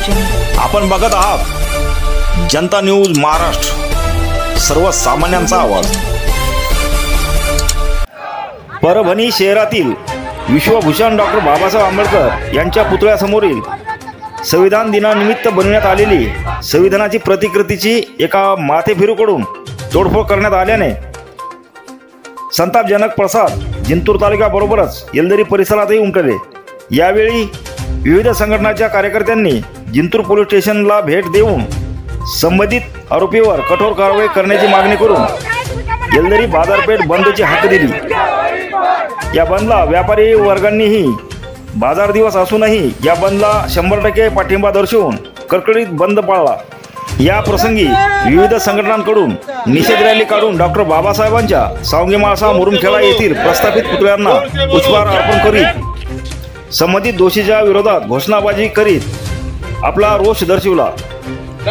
आपण बघत आहात जनता न्यूज महाराष्ट्र, सर्वसामान्यांचा आवाज। परभणी शहरातील विश्वभूषण डॉक्टर बाबासाहेब आंबेडकर यांच्या पुतळ्यासमोरील संविधान दिनानिमित्त बनवण्यात आलेली संविधानाची प्रतिकृतीची एका माथेफिरूकडून तोडफोड करण्यात आल्याने संतापजनक पडसाद जिंतूर तालुक्याबरोबरच येलदरी परिसरातही उमटले। यावेळी विविध संघटनांच्या कार्यकर्त्यांनी जिंतूर पोलीस स्टेशनला भेट देऊन संबंधित आरोपीवर कठोर कारवाई करण्याची मागणी करून येलदरी बाजारपेठ बंदची हाक दिली। या बंदला व्यापारी वर्गांनीही बाजार दिवस असूनही या बंदला 100% पाठिंबा दर्शवून कडकडीत बंद पाळला। या प्रसंगी विविध संघटनांकडून निषेध रॅली काढून डॉक्टर बाबासाहेबांच्या सावंगी माळसा मुरुमखेडा येथील प्रस्थापित पुतळ्यांना पुष्पहार अर्पण करीत संबंधित दोषीच्या विरोधात घोषणाबाजी करीत आपला रोष दर्शविला।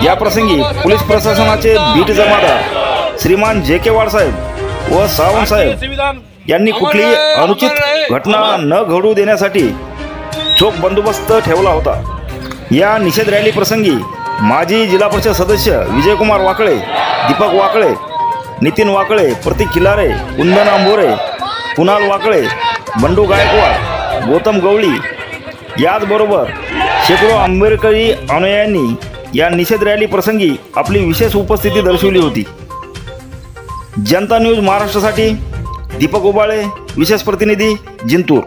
या प्रसंगी पोलीस प्रशासनाचे बीट जमादार श्रीमान जे.के. वाडसाहेब व सावंत साहेब यांनी कुठलीही अनुचित घटना न घडू देण्यासाठी चोख बंदोबस्त ठेवला होता। या निषेध रॅली प्रसंगी माजी जिल्हा परिषद सदस्य विजयकुमार वाकळे, दीपक वाकळे, नितीन वाकळे, प्रतीक खिलारे, कुंदन आंबोरे, कुणाल वाकळे, बंडू गायकवाड, गौतम गवळी याचबरोबर शेकडो आंबेडकरी अनुयायांनी या निषेध रॅली प्रसंगी आपली विशेष उपस्थिती दर्शवली होती। जनता न्यूज महाराष्ट्रासाठी दीपक उबाळे, विशेष प्रतिनिधी, जिंतूर।